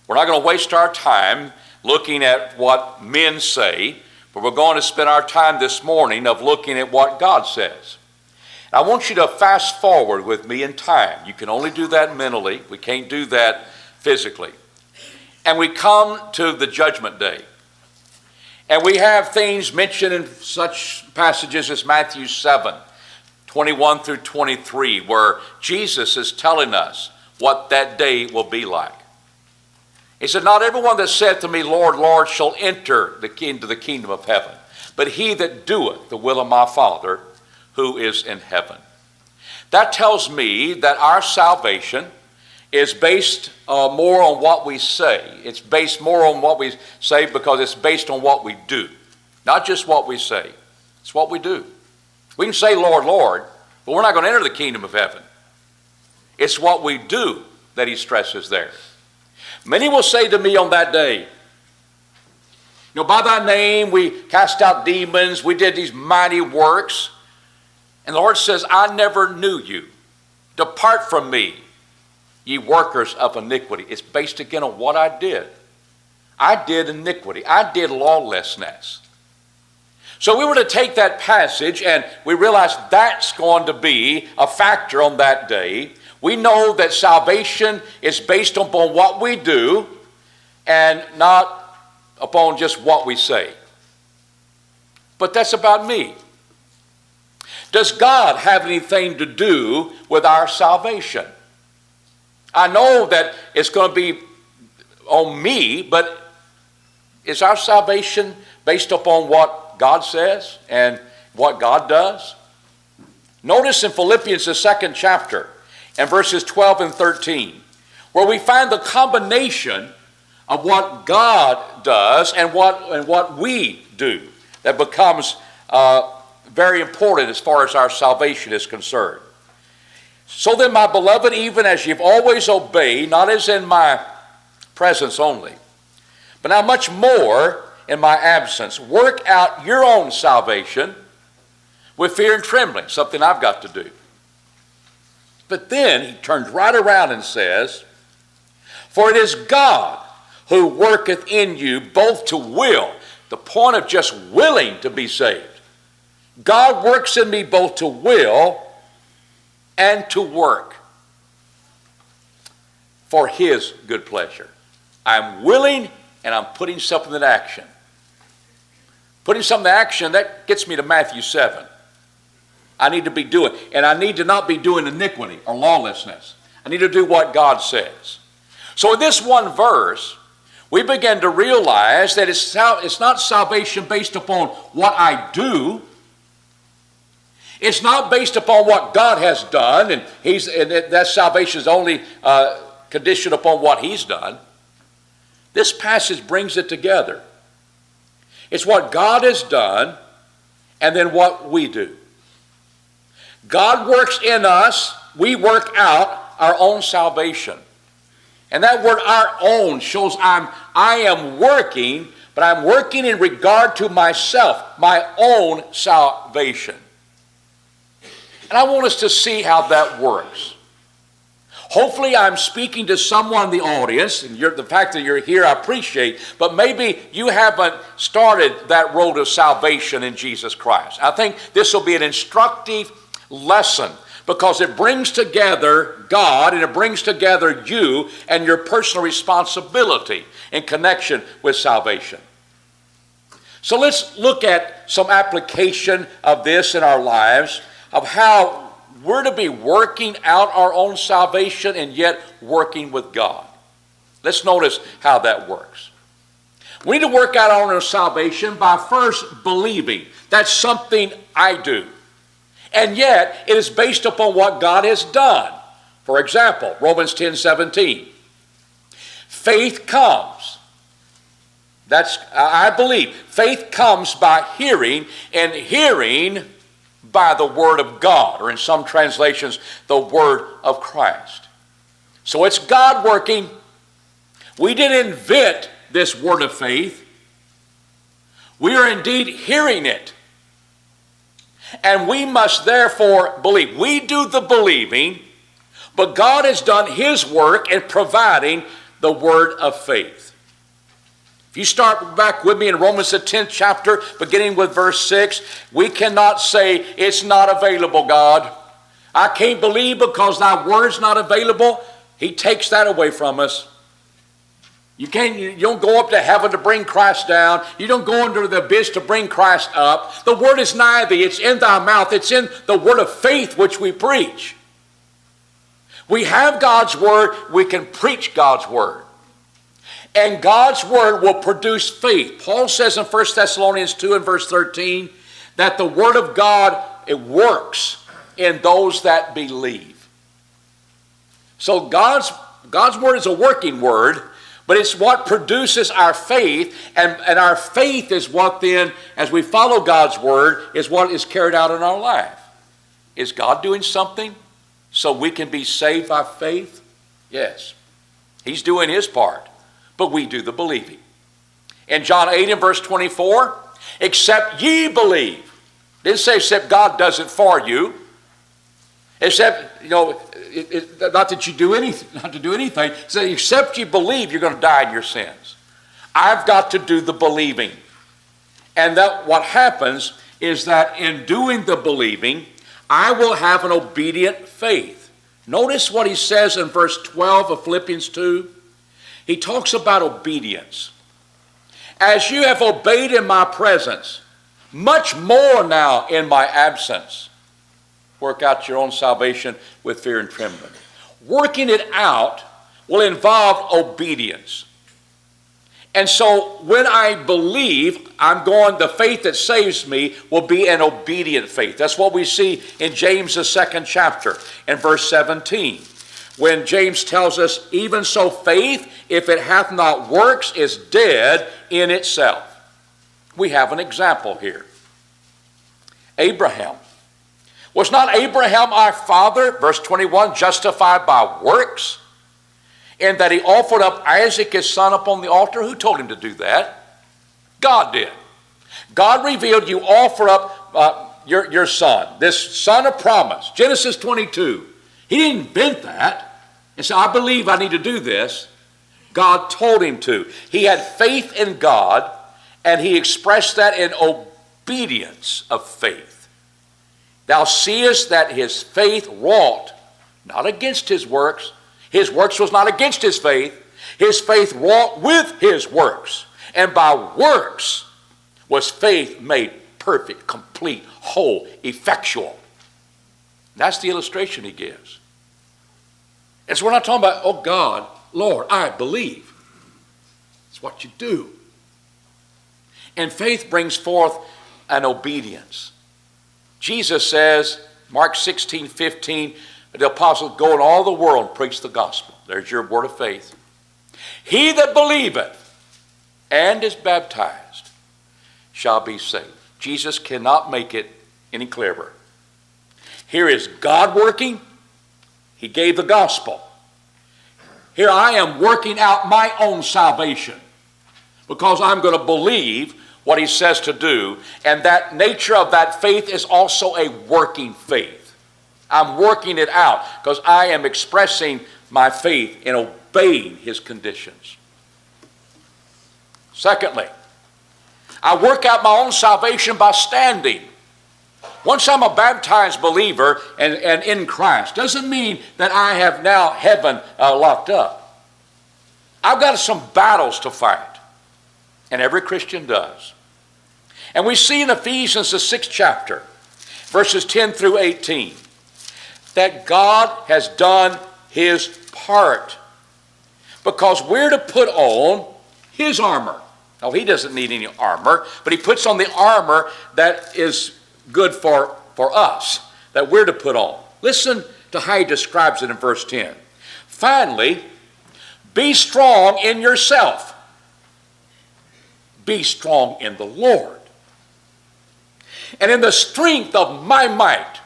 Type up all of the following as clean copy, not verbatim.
We're not going to waste our time looking at what men say, but we're going to spend our time this morning of looking at what God says. I want you to fast forward with me in time. You can only do that mentally. We can't do that physically. And we come to the judgment day. And we have things mentioned in such passages as Matthew 7, 21 through 23, where Jesus is telling us what that day will be like. He said, "Not everyone that saith to me, Lord, Lord, shall enter into the kingdom of heaven, but he that doeth the will of my Father who is in heaven." That tells me that our salvation is based more on what we say. It's based more on what we say because it's based on what we do. Not just what we say. It's what we do. We can say, Lord, Lord, but we're not going to enter the kingdom of heaven. It's what we do that he stresses there. Many will say to me on that day, by thy name we cast out demons, we did these mighty works. And the Lord says, I never knew you. Depart from me, ye workers of iniquity. It's based again on what I did. I did iniquity. I did lawlessness. So we were to take that passage and we realize that's going to be a factor on that day. We know that salvation is based upon what we do and not upon just what we say. But that's about me. Does God have anything to do with our salvation? I know that it's going to be on me, but is our salvation based upon what God says and what God does? Notice in Philippians, the 2nd chapter, and verses 12 and 13, where we find the combination of what God does and what we do that becomes very important as far as our salvation is concerned. So then, my beloved, even as you've always obeyed, not as in my presence only, but now much more in my absence, work out your own salvation with fear and trembling, something I've got to do. But then he turns right around and says, for it is God who worketh in you both to will, the point of just willing to be saved. God works in me both to will and to work for his good pleasure. I'm willing and I'm putting something in action. Putting something in action, that gets me to Matthew 7. I need to be doing, and I need to not be doing iniquity or lawlessness. I need to do what God says. So in this one verse, we begin to realize that it's not salvation based upon what I do. It's not based upon what God has done, and that salvation is only conditioned upon what he's done. This passage brings it together. It's what God has done and then what we do. God works in us, we work out our own salvation. And that word our own shows I am working, but I'm working in regard to myself, my own salvation. And I want us to see how that works. Hopefully I'm speaking to someone in the audience, and the fact that you're here I appreciate, but maybe you haven't started that road of salvation in Jesus Christ. I think this will be an instructive lesson because it brings together God and it brings together you and your personal responsibility in connection with salvation. So let's look at some application of this in our lives, of how we're to be working out our own salvation and yet working with God. Let's notice how that works. We need to work out our own salvation by first believing. That's something I do. And yet, it is based upon what God has done. For example, Romans 10:17. Faith comes. I believe. Faith comes by hearing, and hearing by the word of God, or in some translations, the word of Christ. So it's God working. We didn't invent this word of faith. We are indeed hearing it. And we must therefore believe. We do the believing, but God has done his work in providing the word of faith. If you start back with me in Romans the 10th chapter, beginning with verse 6, we cannot say it's not available, God. I can't believe because thy word's not available. He takes that away from us. You don't go up to heaven to bring Christ down. You don't go into the abyss to bring Christ up. The word is nigh thee. It's in thy mouth. It's in the word of faith which we preach. We have God's word. We can preach God's word. And God's word will produce faith. Paul says in 1 Thessalonians 2 and verse 13 that the word of God, it works in those that believe. So God's word is a working word, but it's what produces our faith, and our faith is what then, as we follow God's word, is what is carried out in our life. Is God doing something so we can be saved by faith? Yes. He's doing his part, but we do the believing. In John 8 and verse 24, except ye believe. Didn't say except God does it for you. Except, not that you do anything, not to do anything. So except you believe, you're going to die in your sins. I've got to do the believing. And that what happens is that in doing the believing, I will have an obedient faith. Notice what he says in verse 12 of Philippians 2. He talks about obedience. As you have obeyed in my presence, much more now in my absence. Work out your own salvation with fear and trembling. Working it out will involve obedience. And so when I believe, the faith that saves me will be an obedient faith. That's what we see in James, the 2nd chapter, in verse 17. When James tells us, even so faith, if it hath not works, is dead in itself. We have an example here. Abraham. Was not Abraham our father, verse 21, justified by works? And that he offered up Isaac his son upon the altar? Who told him to do that? God did. God revealed, you offer up your son, this son of promise. Genesis 22. He didn't invent that and say, I believe I need to do this. God told him to. He had faith in God, and he expressed that in obedience of faith. Thou seest that his faith wrought, not against his works. His works was not against his faith. His faith wrought with his works. And by works was faith made perfect, complete, whole, effectual. That's the illustration he gives. And so we're not talking about, oh God, Lord, I believe. It's what you do. And faith brings forth an obedience. Jesus says, Mark 16:15, the apostles go in all the world and preach the gospel. There's your word of faith. He that believeth and is baptized shall be saved. Jesus cannot make it any clearer. Here is God working. He gave the gospel. Here I am working out my own salvation because I'm going to believe what he says to do, and that nature of that faith is also a working faith. I'm working it out because I am expressing my faith in obeying his conditions. Secondly, I work out my own salvation by standing. Once I'm a baptized believer and in Christ, doesn't mean that I have now heaven locked up. I've got some battles to fight, and every Christian does. And we see in Ephesians, the 6th chapter, verses 10 through 18, that God has done his part because we're to put on his armor. Now, he doesn't need any armor, but he puts on the armor that is good for us, that we're to put on. Listen to how he describes it in verse 10. Finally, be strong in yourself. Be strong in the Lord. And in the strength of my might,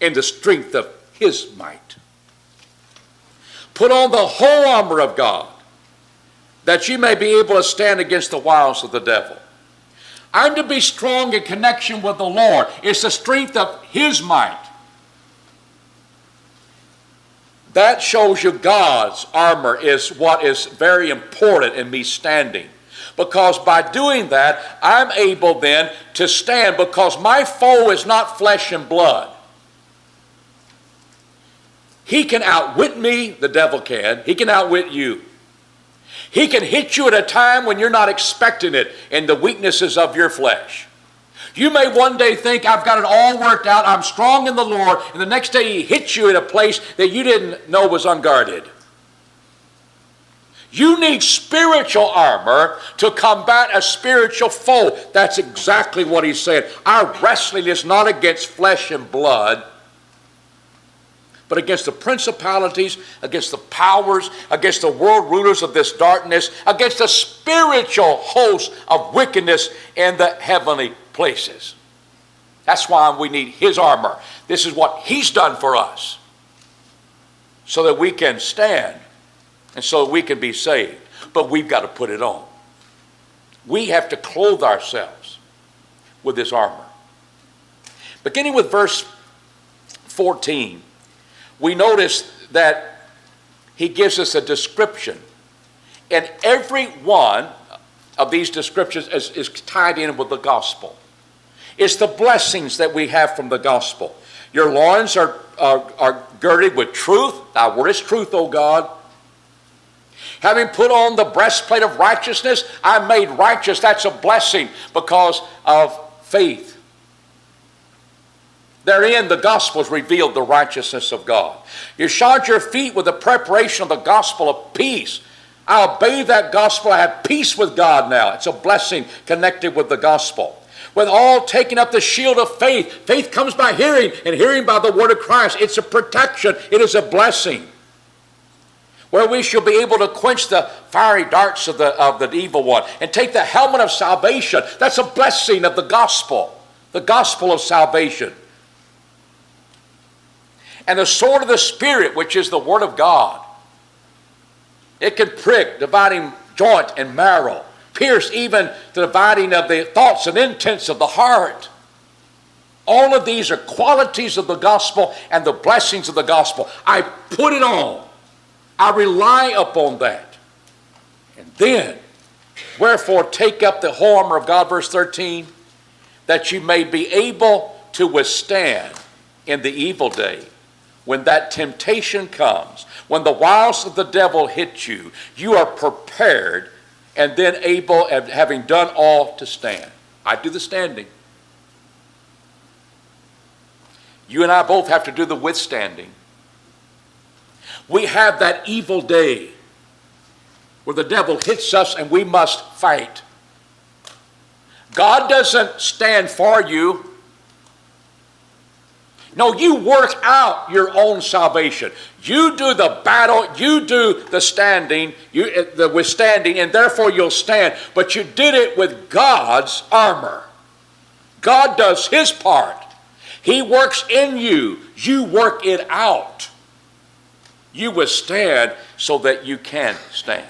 in the strength of his might. Put on the whole armor of God, that you may be able to stand against the wiles of the devil. I'm to be strong in connection with the Lord. It's the strength of his might. That shows you God's armor is what is very important in me standing. Because by doing that, I'm able then to stand, because my foe is not flesh and blood. He can outwit me, the devil can. He can outwit you. He can hit you at a time when you're not expecting it in the weaknesses of your flesh. You may one day think, I've got it all worked out, I'm strong in the Lord, and the next day he hits you in a place that you didn't know was unguarded. You need spiritual armor to combat a spiritual foe. That's exactly what he's saying. Our wrestling is not against flesh and blood, but against the principalities, against the powers, against the world rulers of this darkness, against the spiritual host of wickedness in the heavenly places. That's why we need his armor. This is what he's done for us, so that we can stand and so that we can be saved. But we've got to put it on. We have to clothe ourselves with this armor. Beginning with verse 14, we notice that he gives us a description. And every one of these descriptions is tied in with the gospel. It's the blessings that we have from the gospel. Your loins are girded with truth. Thy word is truth, O God. Having put on the breastplate of righteousness, I'm made righteous. That's a blessing because of faith. Therein the gospel has revealed the righteousness of God. You shod your feet with the preparation of the gospel of peace. I obey that gospel. I have peace with God now. It's a blessing connected with the gospel. With all taking up the shield of faith. Faith comes by hearing, and hearing by the word of Christ. It's a protection. It is a blessing. Where we shall be able to quench the fiery darts of the evil one. And take the helmet of salvation. That's a blessing of the gospel. The gospel of salvation. And the sword of the Spirit, which is the word of God. It can prick, dividing joint and marrow. Pierce even the dividing of the thoughts and intents of the heart. All of these are qualities of the gospel and the blessings of the gospel. I put it on. I rely upon that. And then, wherefore take up the whole armor of God, verse 13, that you may be able to withstand in the evil day. When that temptation comes, when the wiles of the devil hit you, you are prepared and then able, having done all, to stand. I do the standing. You and I both have to do the withstanding. We have that evil day where the devil hits us and we must fight. God doesn't stand for you. No, you work out your own salvation. You do the battle, you do the standing, the withstanding, and therefore you'll stand. But you did it with God's armor. God does his part. He works in you. You work it out. You withstand so that you can stand.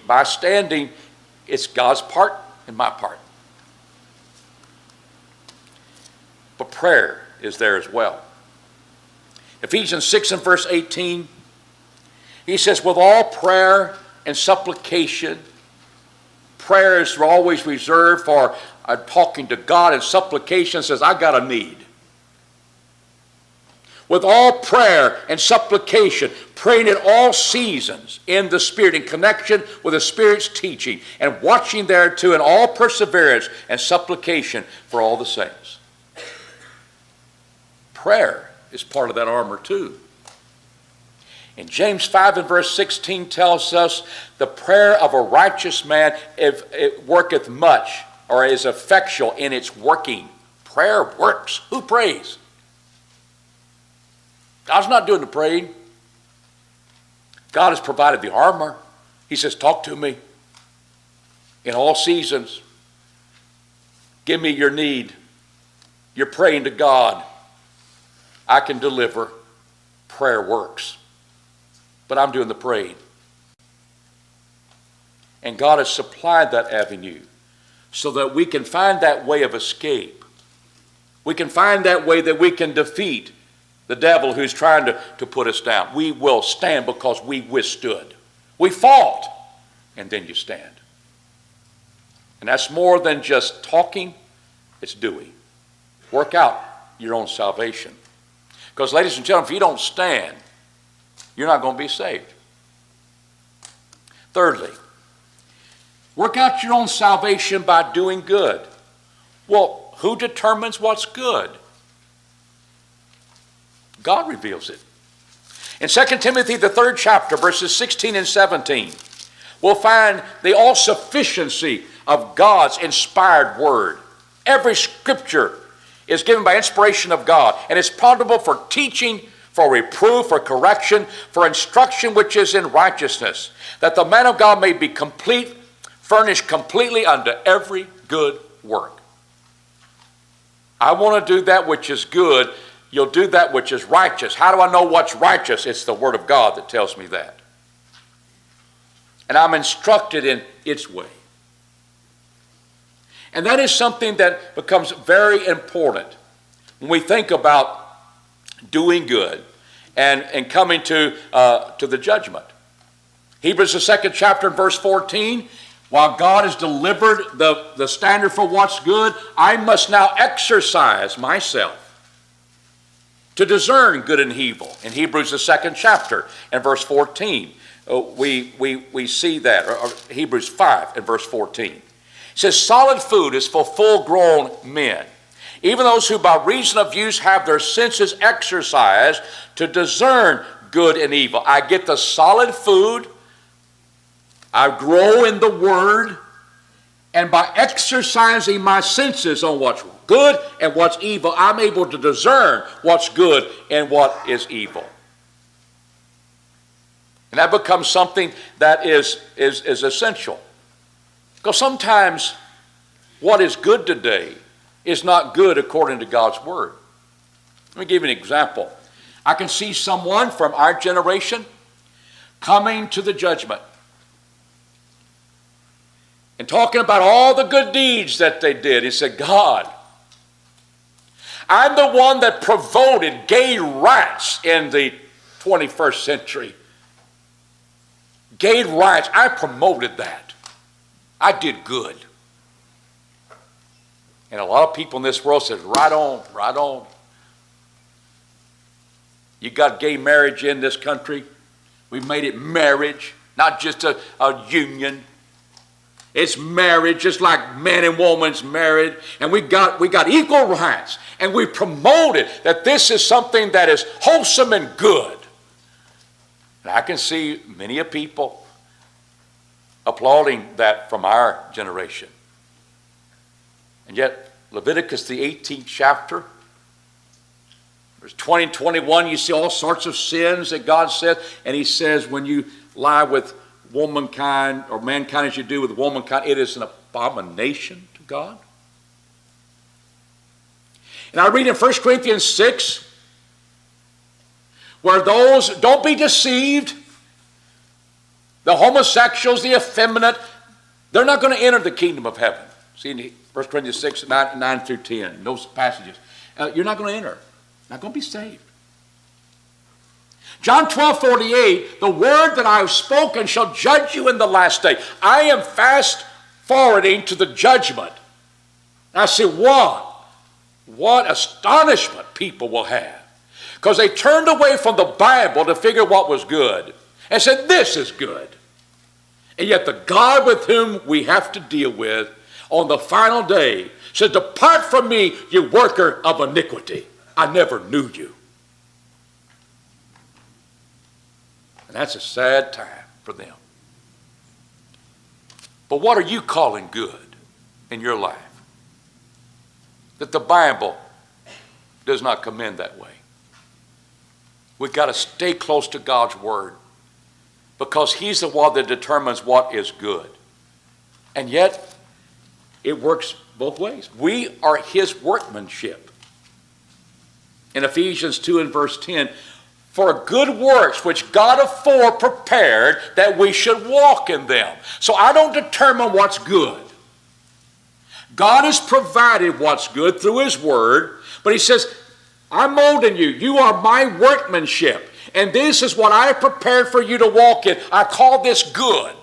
By standing, it's God's part and my part. But prayer is there as well. Ephesians 6 and verse 18, he says, with all prayer and supplication, prayer is always reserved for talking to God, and supplication says, I got a need. With all prayer and supplication, praying at all seasons in the Spirit, in connection with the Spirit's teaching, and watching thereto in all perseverance and supplication for all the saints. Prayer is part of that armor too. And James 5 and verse 16 tells us the prayer of a righteous man, if it worketh much, or is effectual in its working. Prayer works. Who prays? God's not doing the praying. God has provided the armor. He says, talk to me in all seasons. Give me your need. You're praying to God. I can deliver. Prayer works. But I'm doing the praying. And God has supplied that avenue so that we can find that way of escape. We can find that way that we can defeat the devil who's trying to put us down. We will stand because we withstood. We fought, and then you stand. And that's more than just talking, it's doing. Work out your own salvation. Because, ladies and gentlemen, if you don't stand, you're not going to be saved. Thirdly, work out your own salvation by doing good. Well, who determines what's good? God reveals it. In 2 Timothy, the 3rd chapter, verses 16 and 17, we'll find the all-sufficiency of God's inspired word. Every scripture is given by inspiration of God, and is profitable for teaching, for reproof, for correction, for instruction which is in righteousness, that the man of God may be complete, furnished completely unto every good work. I want to do that which is good. You'll do that which is righteous. How do I know what's righteous? It's the Word of God that tells me that. And I'm instructed in its way. And that is something that becomes very important when we think about doing good and coming to the judgment. Hebrews, the 2nd chapter, verse 14, while God has delivered the standard for what's good, I must now exercise myself to discern good and evil. In Hebrews, the 2nd chapter, and verse 14, we see that, or Hebrews 5 and verse 14. It says, solid food is for full-grown men, even those who by reason of use have their senses exercised to discern good and evil. I get the solid food, I grow in the Word, and by exercising my senses on what's good and what's evil, I'm able to discern what's good and what is evil. And that becomes something that is essential. Because sometimes what is good today is not good according to God's Word. Let me give you an example. I can see someone from our generation coming to the judgment and talking about all the good deeds that they did. He said, God, I'm the one that promoted gay rights in the 21st century. Gay rights, I promoted that. I did good. And a lot of people in this world said, right on, right on. You got gay marriage in this country. We made it marriage, not just a union. It's marriage, just like man and woman's married. And we got equal rights. And we promoted that this is something that is wholesome and good. And I can see many a people applauding that from our generation. And yet, Leviticus, the 18th chapter, verse 20 and 21, you see all sorts of sins that God says. And he says, when you lie with womankind, or mankind as you do with womankind, it is an abomination to God. And I read in 1 Corinthians 6, where those, don't be deceived, the homosexuals, the effeminate, they're not going to enter the kingdom of heaven. See in 1 Corinthians 6, 9 through 10, those passages. You're not going to enter. Not going to be saved. John 12:48, the word that I have spoken shall judge you in the last day. I am fast forwarding to the judgment. And I say, what astonishment people will have. Because they turned away from the Bible to figure what was good. And said, this is good. And yet the God with whom we have to deal with on the final day said, depart from me, you worker of iniquity. I never knew you. And that's a sad time for them. But what are you calling good in your life that the Bible does not commend that way? We've got to stay close to God's Word, because He's the one that determines what is good. And yet, it works both ways. We are His workmanship. In Ephesians 2 and verse 10, for good works which God afore prepared that we should walk in them. So I don't determine what's good. God has provided what's good through His Word, but He says, I'm molding you. You are my workmanship. And this is what I have prepared for you to walk in. I call this good.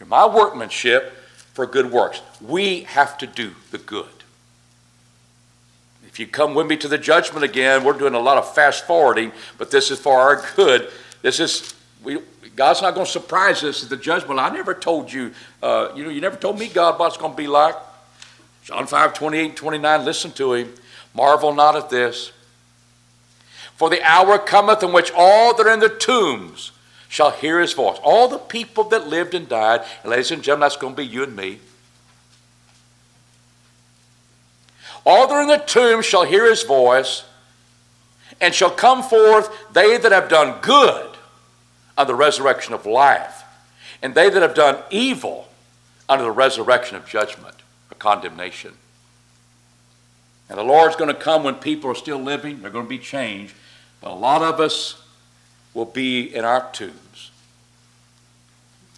You're my workmanship for good works. We have to do the good. If you come with me to the judgment again, we're doing a lot of fast forwarding, but this is for our good. God's not going to surprise us at the judgment. I never told you, you never told me, God, what it's going to be like. John 5:28 and 29, listen to him. Marvel not at this. For the hour cometh in which all that are in the tombs shall hear his voice. All the people that lived and died, and ladies and gentlemen, that's going to be you and me. All that are in the tomb shall hear his voice, and shall come forth they that have done good unto the resurrection of life, and they that have done evil unto the resurrection of judgment or condemnation. And the Lord's going to come when people are still living. They're going to be changed. But a lot of us will be in our tombs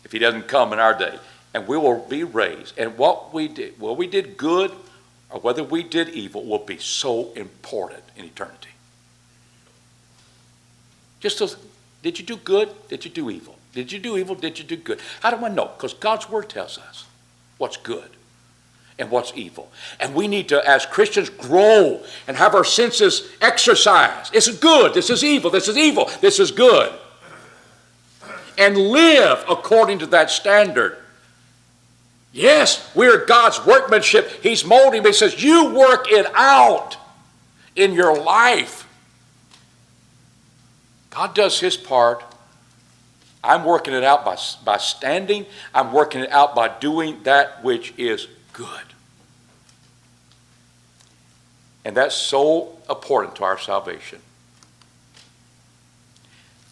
if he doesn't come in our day. And we will be raised. And what we did, whether we did good or whether we did evil, will be so important in eternity. Just as, did you do good? Did you do evil? Did you do evil? Did you do good? How do I know? Because God's word tells us what's good and what's evil. And we need to, as Christians, grow and have our senses exercised. This is good. This is evil. This is evil. This is good. And live according to that standard. Yes, we're God's workmanship. He's molding me. He says, you work it out in your life. God does his part. I'm working it out by standing. I'm working it out by doing that which is good. And that's so important to our salvation.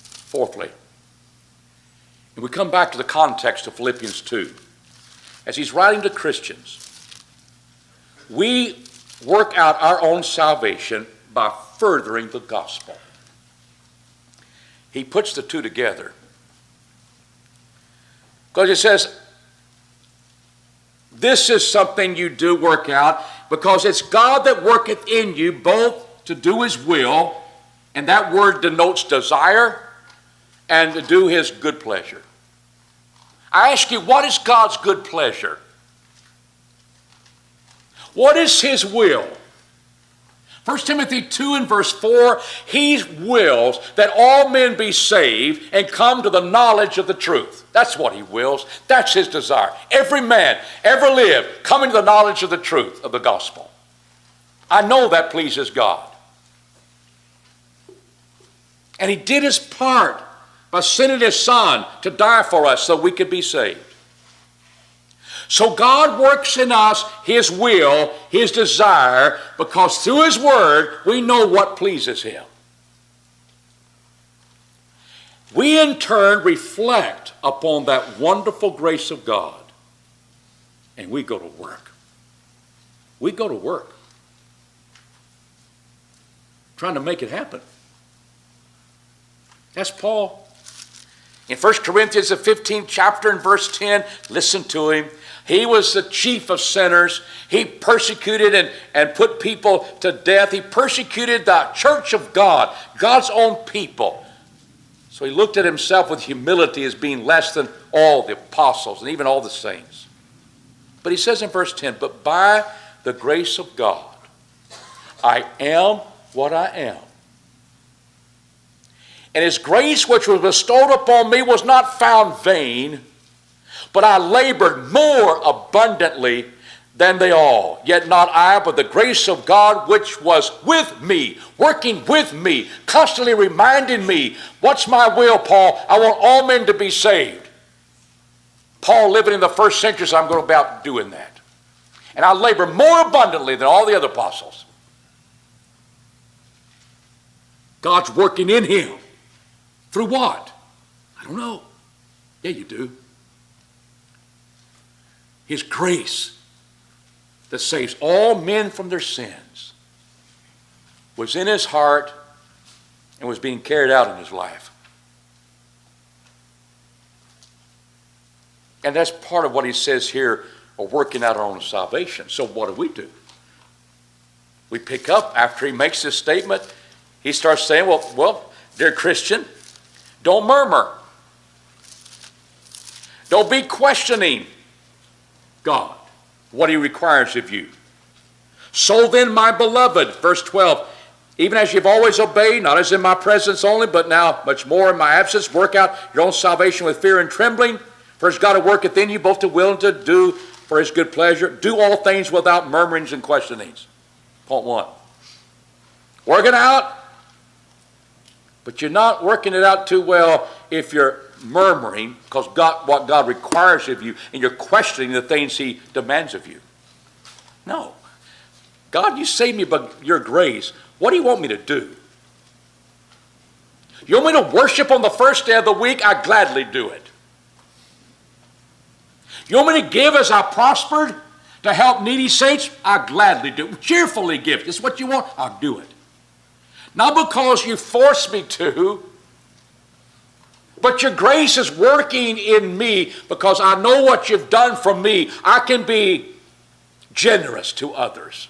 Fourthly, and we come back to the context of Philippians 2. As he's writing to Christians, we work out our own salvation by furthering the gospel. He puts the two together. Because he says, this is something you do work out, because it's God that worketh in you both to do his will, and that word denotes desire, and to do his good pleasure. I ask you, what is God's good pleasure? What is his will? 1 Timothy 2 and verse 4, he wills that all men be saved and come to the knowledge of the truth. That's what he wills. That's his desire. Every man ever lived coming to the knowledge of the truth of the gospel. I know that pleases God. And he did his part by sending his son to die for us so we could be saved. So God works in us his will, his desire, because through his word we know what pleases him. We in turn reflect upon that wonderful grace of God, and we go to work. We go to work trying to make it happen. That's Paul. In 1 Corinthians, the 15th chapter and verse 10, listen to him. He was the chief of sinners. He persecuted and put people to death. He persecuted the church of God, God's own people. So he looked at himself with humility as being less than all the apostles and even all the saints. But he says in verse 10, but by the grace of God, I am what I am. And his grace which was bestowed upon me was not found vain, but I labored more abundantly than they all. Yet not I, but the grace of God which was with me, working with me, constantly reminding me, what's my will, Paul? I want all men to be saved. Paul, living in the first century, so I'm going about doing that. And I labor more abundantly than all the other apostles. God's working in him. Through what? I don't know. Yeah, you do. His grace that saves all men from their sins was in his heart and was being carried out in his life. And that's part of what he says here, of working out our own salvation. So what do? we pick up after he makes this statement. He starts saying, well, dear Christian, don't murmur. Don't be questioning God, what he requires of you. So then, my beloved, verse 12, even as you've always obeyed, not as in my presence only, but now much more in my absence, work out your own salvation with fear and trembling. For it's God who worketh in you both to will and to do for his good pleasure. Do all things without murmurings and questionings. Point 1. Work it out, but you're not working it out too well if you're murmuring, because what God requires of you, and you're questioning the things he demands of you. No. God, you saved me by your grace. What do you want me to do? You want me to worship on the first day of the week? I gladly do it. You want me to give as I prospered to help needy saints? I gladly do it. Cheerfully give. This is what you want? I'll do it. Not because you force me to, but your grace is working in me because I know what you've done for me. I can be generous to others.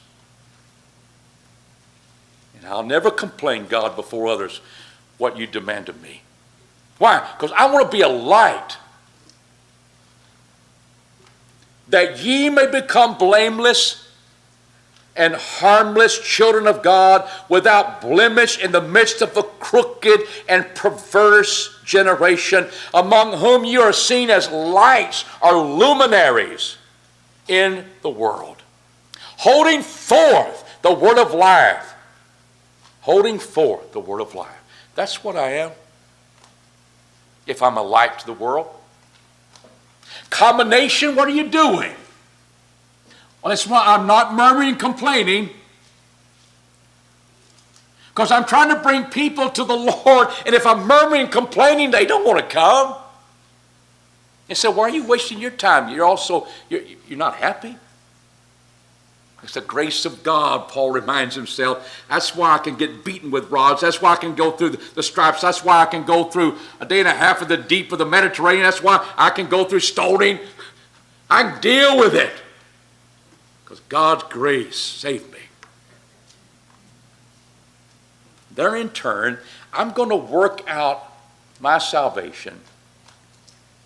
And I'll never complain, God, before others what you demand of me. Why? Because I want to be a light, that ye may become blameless and harmless children of God, without blemish in the midst of a crooked and perverse generation, among whom you are seen as lights or luminaries in the world, holding forth the word of life. Holding forth the word of life. That's what I am, if I'm a light to the world. Combination, what are you doing? Well, that's why I'm not murmuring and complaining, because I'm trying to bring people to the Lord, and if I'm murmuring and complaining, they don't want to come. And so why are you wasting your time? You're not happy. It's the grace of God, Paul reminds himself. That's why I can get beaten with rods. That's why I can go through the stripes. That's why I can go through a day and a half of the deep of the Mediterranean. That's why I can go through stoning. I can deal with it, because God's grace saved me. There in turn, I'm going to work out my salvation,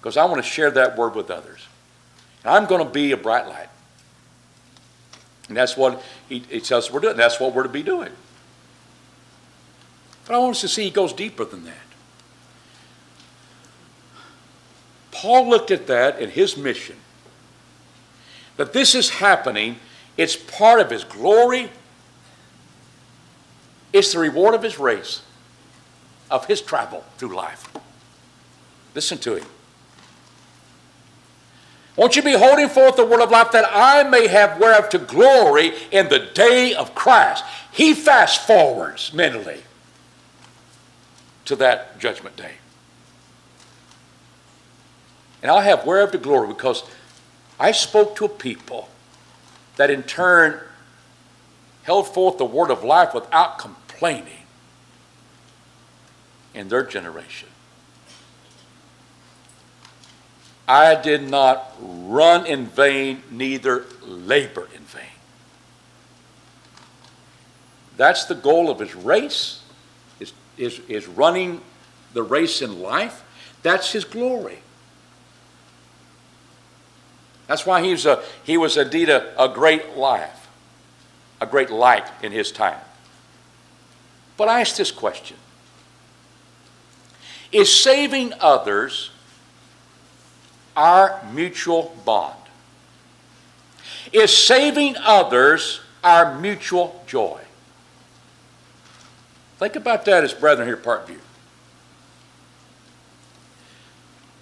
because I want to share that word with others. And I'm going to be a bright light. And that's what he tells us we're doing. That's what we're to be doing. But I want us to see he goes deeper than that. Paul looked at that in his mission. That this is happening, it's part of his glory. It's the reward of his race, of his travel through life. Listen to him. Won't you be holding forth the word of life, that I may have whereof to glory in the day of Christ? He fast forwards mentally to that judgment day. And I'll have whereof to glory, because I spoke to a people that in turn held forth the word of life without complaining in their generation. I did not run in vain, neither labor in vain. That's the goal of his race, is running the race in life. That's his glory. That's why he was indeed a great life, a great light in his time. But I ask this question. Is saving others our mutual bond? Is saving others our mutual joy? Think about that as brethren here at Parkview.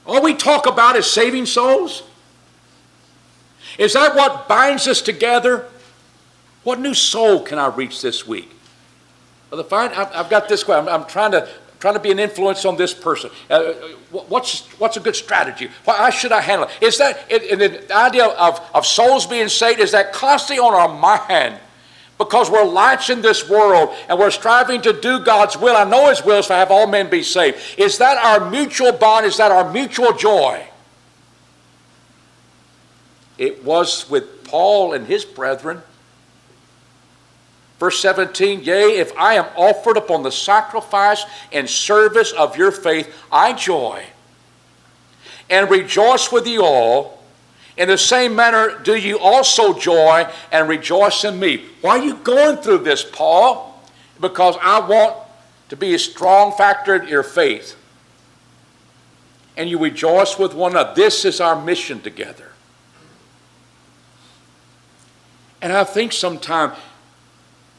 All we talk about is saving souls? Is that what binds us together? What new soul can I reach this week? Brother Fite, I've got this question. I'm trying to be an influence on this person. What's a good strategy? How should I handle it? Is that the idea of souls being saved? Is that constantly on our mind? Because we're lights in this world and we're striving to do God's will. I know his will is to have all men be saved. Is that our mutual bond? Is that our mutual joy? It was with Paul and his brethren. Verse 17, yea, if I am offered upon the sacrifice and service of your faith, I joy and rejoice with you all. In the same manner do you also joy and rejoice in me. Why are you going through this, Paul? Because I want to be a strong factor in your faith. And you rejoice with one another. This is our mission together. And I think sometimes,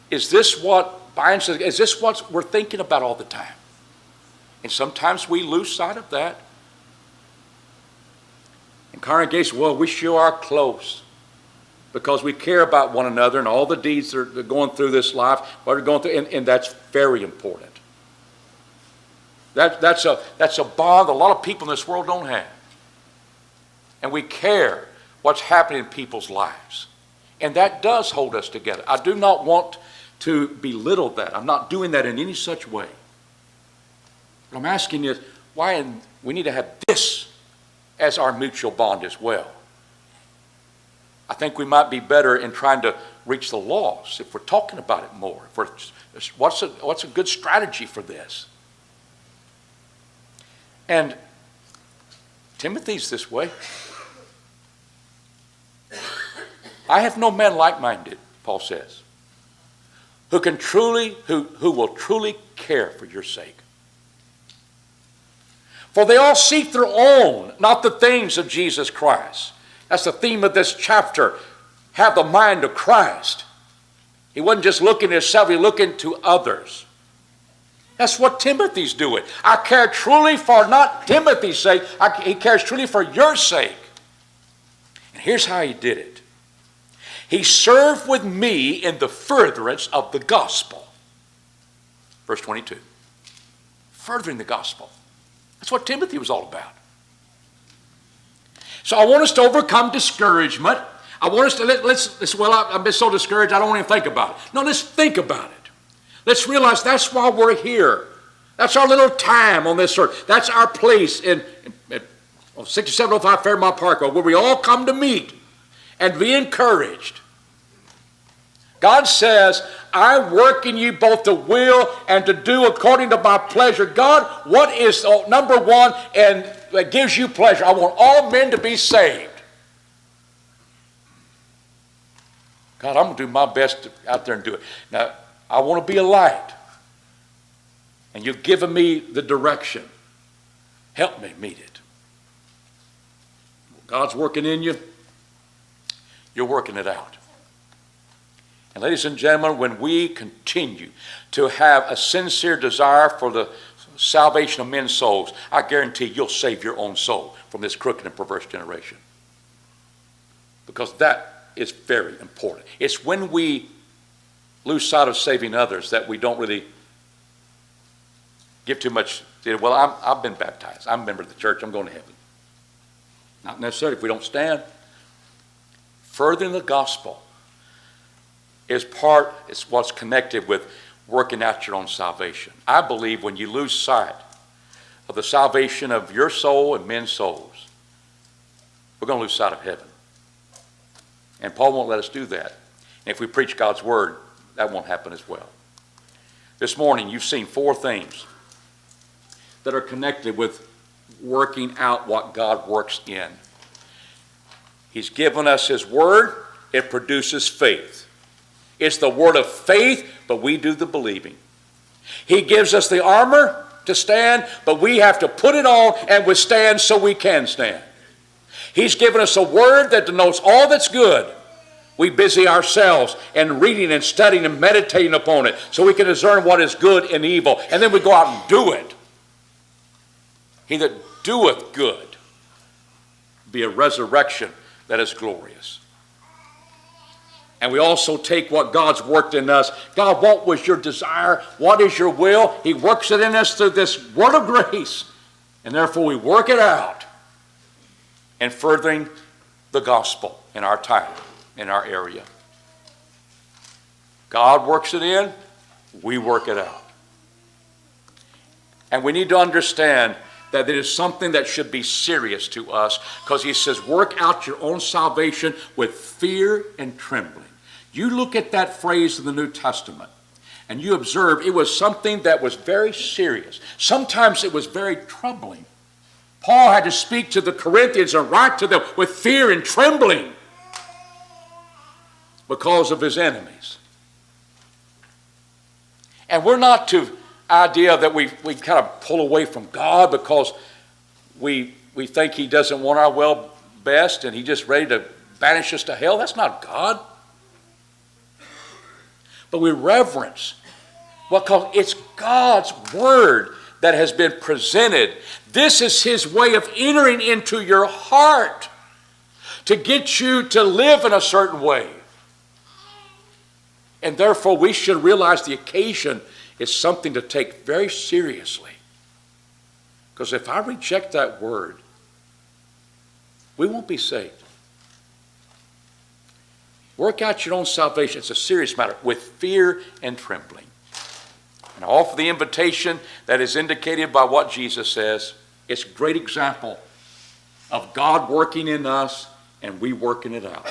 is this what Byron says? Is this what we're thinking about all the time? And sometimes we lose sight of that. In congregation, well, we sure are close because we care about one another and all the deeds that are going through this life, what are going through, and that's very important. That's a bond a lot of people in this world don't have. And we care what's happening in people's lives. And that does hold us together. I do not want to belittle that. I'm not doing that in any such way. What I'm asking is, why we need to have this as our mutual bond as well. I think we might be better in trying to reach the lost if we're talking about it more. What's a good strategy for this? And Timothy's this way. I have no man like-minded, Paul says, who will truly care for your sake. For they all seek their own, not the things of Jesus Christ. That's the theme of this chapter. Have the mind of Christ. He wasn't just looking at himself, he was looking to others. That's what Timothy's doing. I care truly for not Timothy's sake, he cares truly for your sake. And here's how he did it. He served with me in the furtherance of the gospel. Verse 22. Furthering the gospel. That's what Timothy was all about. So I want us to overcome discouragement. I want us to, I've been so discouraged I don't want to think about it. No, let's think about it. Let's realize that's why we're here. That's our little time on this earth. That's our place in 6705 Fairmont Parkway, where we all come to meet and be encouraged. God says, I work in you both to will and to do according to my pleasure. God, what is number one and that gives you pleasure? I want all men to be saved. God, I'm going to do my best to out there and do it. Now, I want to be a light. And you've given me the direction. Help me meet it. God's working in you. You're working it out. And ladies and gentlemen, when we continue to have a sincere desire for the salvation of men's souls, I guarantee you'll save your own soul from this crooked and perverse generation. Because that is very important. It's when we lose sight of saving others that we don't really give too much. Well, I've been baptized. I'm a member of the church. I'm going to heaven. Not necessarily if we don't stand. Furthering the gospel is what's connected with working out your own salvation. I believe when you lose sight of the salvation of your soul and men's souls, we're going to lose sight of heaven. And Paul won't let us do that. And if we preach God's word, that won't happen as well. This morning, you've seen 4 things that are connected with working out what God works in. He's given us his word. It produces faith. It's the word of faith, but we do the believing. He gives us the armor to stand, but we have to put it on and withstand so we can stand. He's given us a word that denotes all that's good. We busy ourselves in reading and studying and meditating upon it so we can discern what is good and evil. And then we go out and do it. He that doeth good be a resurrection that is glorious. And we also take what God's worked in us. God, what was your desire? What is your will? He works it in us through this word of grace. And therefore we work it out in furthering the gospel in our time, in our area. God works it in, we work it out. And we need to understand that it is something that should be serious to us, because he says, work out your own salvation with fear and trembling. You look at that phrase in the New Testament, and you observe it was something that was very serious. Sometimes it was very troubling. Paul had to speak to the Corinthians and write to them with fear and trembling because of his enemies. And we're not to idea that we kind of pull away from God because we think he doesn't want our well best and he's just ready to banish us to hell. That's not God. But we reverence because it's God's word that has been presented. This is his way of entering into your heart to get you to live in a certain way. And therefore we should realize the occasion is something to take very seriously. Because if I reject that word, we won't be saved. Work out your own salvation. It's a serious matter with fear and trembling. And I offer the invitation that is indicated by what Jesus says. It's a great example of God working in us and we working it out.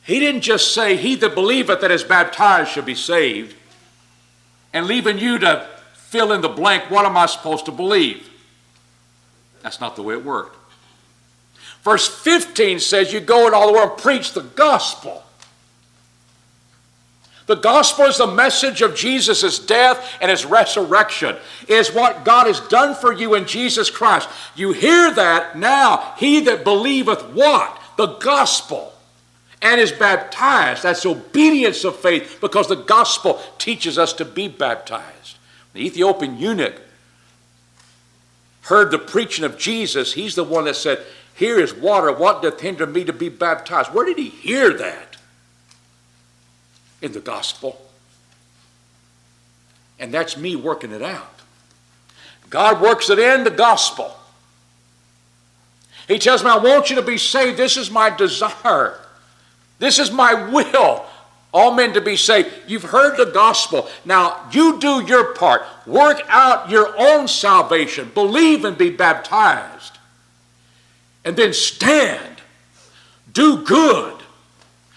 He didn't just say, he that believeth that is baptized shall be saved, and leaving you to fill in the blank, what am I supposed to believe? That's not the way it worked. Verse 15 says you go in all the world and preach the gospel. The gospel is the message of Jesus' death and his resurrection. It is what God has done for you in Jesus Christ. You hear that now. He that believeth what? The gospel. And is baptized. That's obedience of faith because the gospel teaches us to be baptized. The Ethiopian eunuch heard the preaching of Jesus. He's the one that said, here is water. What doth hinder me to be baptized? Where did he hear that? In the gospel. And that's me working it out. God works it in the gospel. He tells me, I want you to be saved. This is my desire. This is my will. All men to be saved. You've heard the gospel. Now you do your part. Work out your own salvation. Believe and be baptized. And then stand. Do good.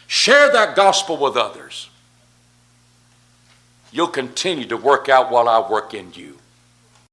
Share that gospel with others. You'll continue to work out while I work in you.